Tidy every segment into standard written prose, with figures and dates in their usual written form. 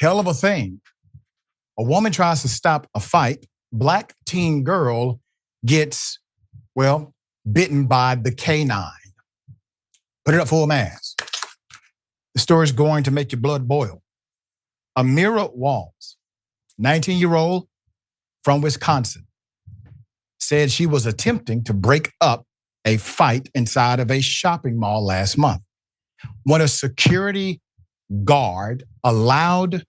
Hell of a thing. A woman tries to stop a fight. Black teen girl gets, bitten by the K-9. Put it up full mass. The story's going to make your blood boil. Amirah Walls, 19-year-old from Wisconsin, said she was attempting to break up a fight inside of a shopping mall last month when a security guard allowed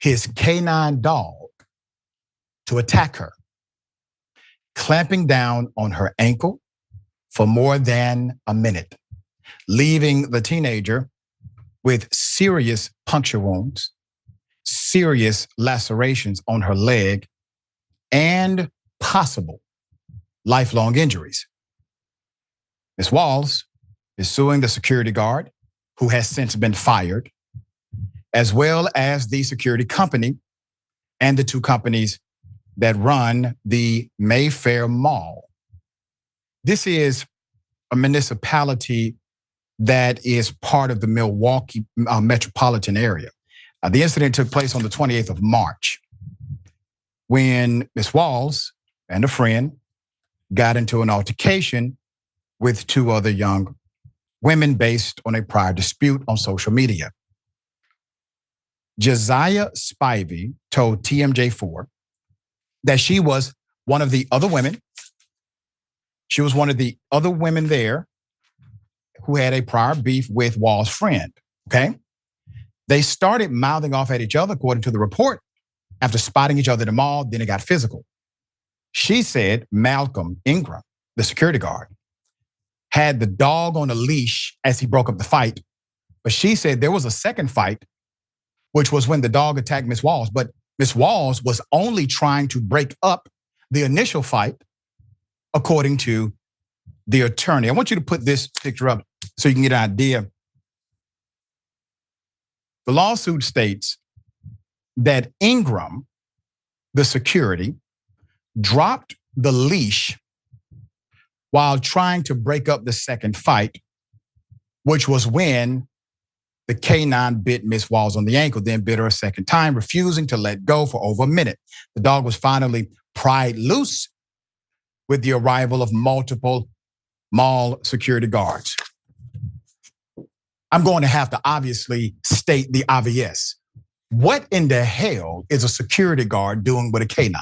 his K-9 dog to attack her, clamping down on her ankle for more than a minute, leaving the teenager with serious puncture wounds, serious lacerations on her leg, and possible lifelong injuries. Ms. Walls is suing the security guard, who has since been fired, as well as the security company and the two companies that run the Mayfair Mall. This is a municipality that is part of the Milwaukee metropolitan area. The incident took place on the 28th of March when Ms. Walls and a friend got into an altercation with two other young women based on a prior dispute on social media. Josiah Spivey told TMJ4 that she was one of the other women. She was one of the other women there who had a prior beef with Wall's friend, okay? They started mouthing off at each other, according to the report, after spotting each other at the mall, then it got physical. She said Malcolm Ingram, the security guard, had the dog on a leash as he broke up the fight. But she said there was a second fight, which was when the dog attacked Ms. Walls. But Ms. Walls was only trying to break up the initial fight, according to the attorney. I want you to put this picture up so you can get an idea. The lawsuit states that Ingram, the security, dropped the leash while trying to break up the second fight, which was when the K-9 bit Miss Walls on the ankle, then bit her a second time, refusing to let go for over a minute. The dog was finally pried loose with the arrival of multiple mall security guards. I'm going to have to obviously state the obvious. What in the hell is a security guard doing with a K-9?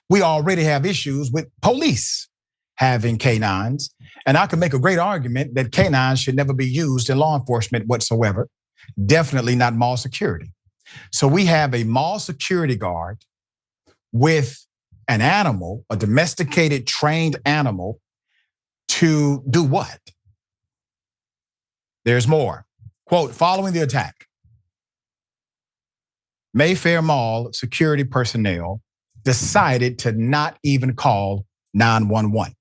We already have issues with police having K-9s, and I can make a great argument that K-9s should never be used in law enforcement whatsoever, definitely not mall security. So we have a mall security guard with an animal, a domesticated, trained animal, to do what? There's more. Quote, following the attack, Mayfair Mall security personnel decided to not even call 911.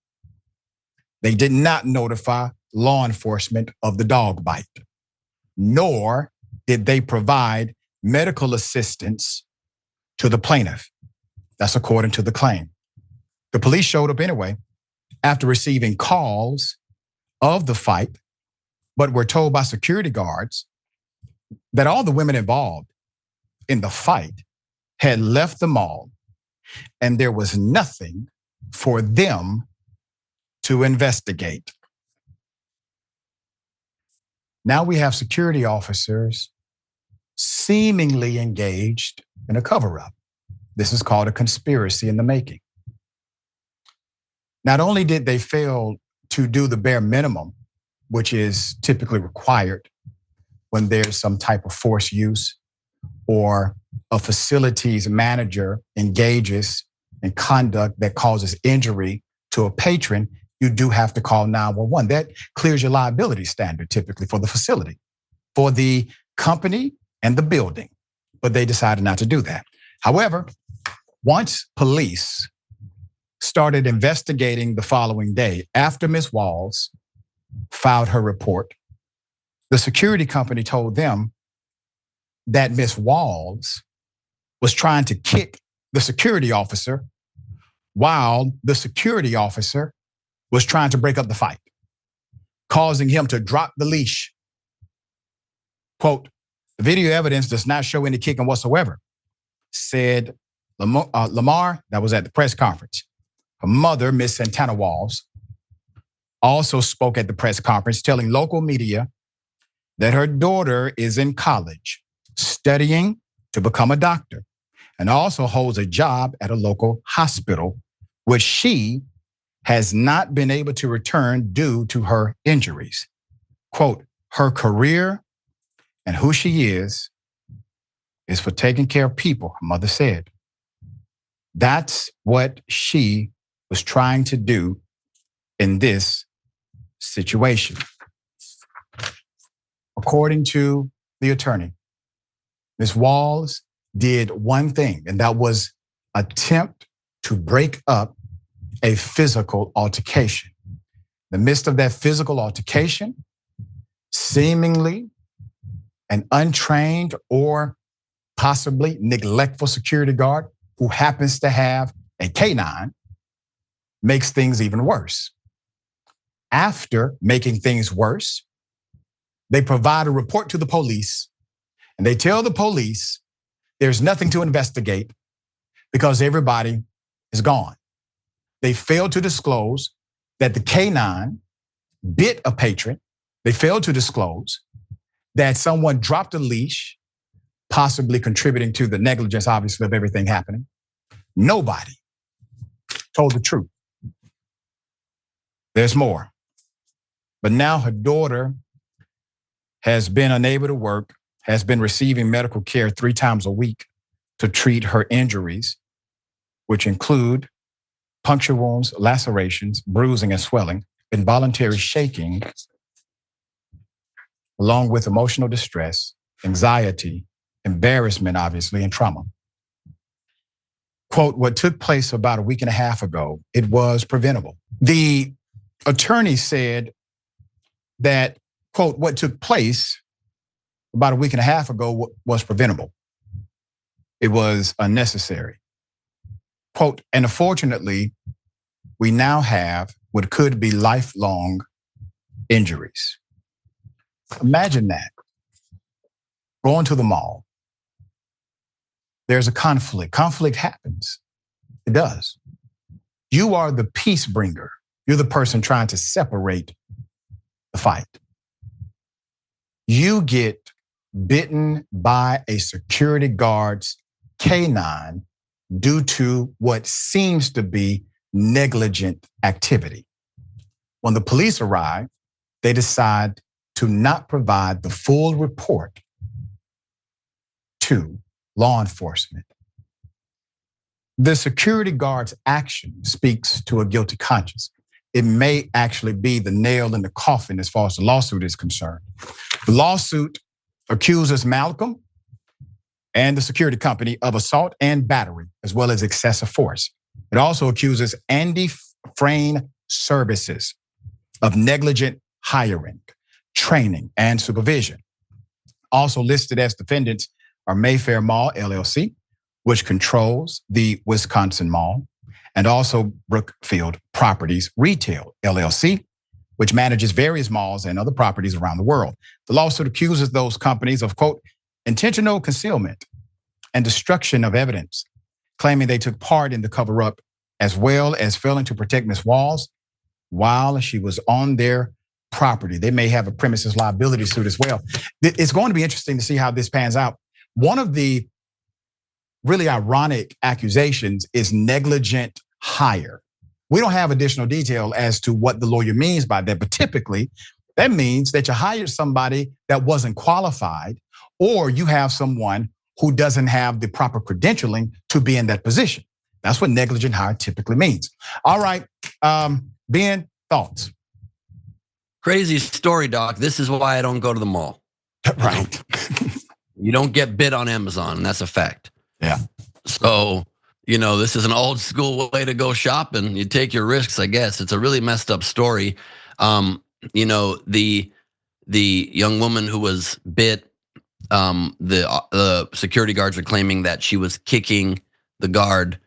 They did not notify law enforcement of the dog bite, nor did they provide medical assistance to the plaintiff. That's according to the claim. The police showed up anyway after receiving calls of the fight, but were told by security guards that all the women involved in the fight had left the mall and there was nothing for them to investigate. Now we have security officers seemingly engaged in a cover-up. This is called a conspiracy in the making. Not only did they fail to do the bare minimum, which is typically required when there's some type of force use or a facilities manager engages in conduct that causes injury to a patron, you do have to call 911. That clears your liability standard typically for the facility, for the company and the building, but they decided not to do that. However, once police started investigating the following day after Ms. Walls filed her report, the security company told them that Ms. Walls was trying to kick the security officer while the security officer was trying to break up the fight, causing him to drop the leash. Quote, The video evidence does not show any kicking whatsoever, said Lamar, that was at the press conference. Her mother, Miss Santana Walls, also spoke at the press conference, telling local media that her daughter is in college, studying to become a doctor, and also holds a job at a local hospital, which she has not been able to return due to her injuries. Quote, her career and who she is for taking care of people, her mother said. That's what she was trying to do in this situation. According to the attorney, Ms. Walls did one thing, and that was attempt to break up a physical altercation. In the midst of that physical altercation, seemingly an untrained or possibly neglectful security guard who happens to have a K-9 makes things even worse. After making things worse, they provide a report to the police, and they tell the police there's nothing to investigate because everybody is gone. They failed to disclose that the K-9 bit a patron. They failed to disclose that someone dropped a leash, possibly contributing to the negligence, obviously, of everything happening. Nobody told the truth. There's more. But now her daughter has been unable to work, has been receiving medical care 3 times a week to treat her injuries, which include puncture wounds, lacerations, bruising and swelling, involuntary shaking, along with emotional distress, anxiety, embarrassment, obviously, and trauma. Quote, what took place about a week and a half ago, it was preventable. The attorney said that, quote, what took place about a week and a half ago was preventable. It was unnecessary. Quote, and unfortunately, we now have what could be lifelong injuries. Imagine that. Going to the mall. There's a conflict. Conflict happens. It does. You are the peace bringer. You're the person trying to separate the fight. You get bitten by a security guard's K-9 due to what seems to be negligent activity. When the police arrive, they decide to not provide the full report to law enforcement. The security guard's action speaks to a guilty conscience. It may actually be the nail in the coffin as far as the lawsuit is concerned. The lawsuit accuses Malcolm and the security company of assault and battery, as well as excessive force. It also accuses Andy Frayne Services of negligent hiring, training, and supervision. Also listed as defendants are Mayfair Mall, LLC, which controls the Wisconsin Mall, and also Brookfield Properties Retail, LLC, which manages various malls and other properties around the world. The lawsuit accuses those companies of, quote, intentional concealment and destruction of evidence, claiming they took part in the cover-up, as well as failing to protect Ms. Walls while she was on their property. They may have a premises liability suit as well. It's going to be interesting to see how this pans out. One of the really ironic accusations is negligent hire. We don't have additional detail as to what the lawyer means by that, but typically that means that you hired somebody that wasn't qualified, or you have someone who doesn't have the proper credentialing to be in that position. That's what negligent hire typically means. All right, Ben, thoughts? Crazy story, Doc. This is why I don't go to the mall. Right. You don't get bid on Amazon, and that's a fact. Yeah. So, this is an old school way to go shopping. You take your risks, I guess. It's a really messed up story. The young woman who was bit, the security guards are claiming that she was kicking the guard,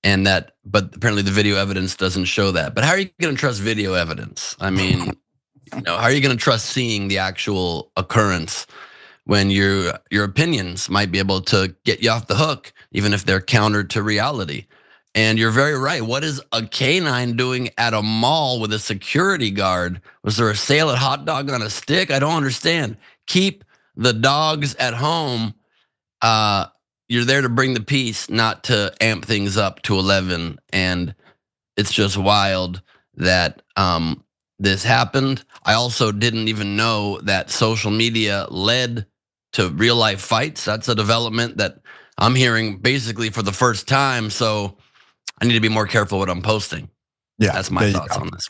but apparently the video evidence doesn't show that. But how are you going to trust video evidence? I mean, how are you going to trust seeing the actual occurrence when your opinions might be able to get you off the hook, even if they're counter to reality. And you're very right. What is a K-9 doing at a mall with a security guard? Was there a sale at Hot Dog on a Stick? I don't understand. Keep the dogs at home. You're there to bring the peace, not to amp things up to 11. And it's just wild that this happened. I also didn't even know that social media led to real life fights. That's a development that I'm hearing basically for the first time. So I need to be more careful what I'm posting. Yeah, That's my thoughts on this.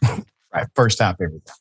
Right, first time ever.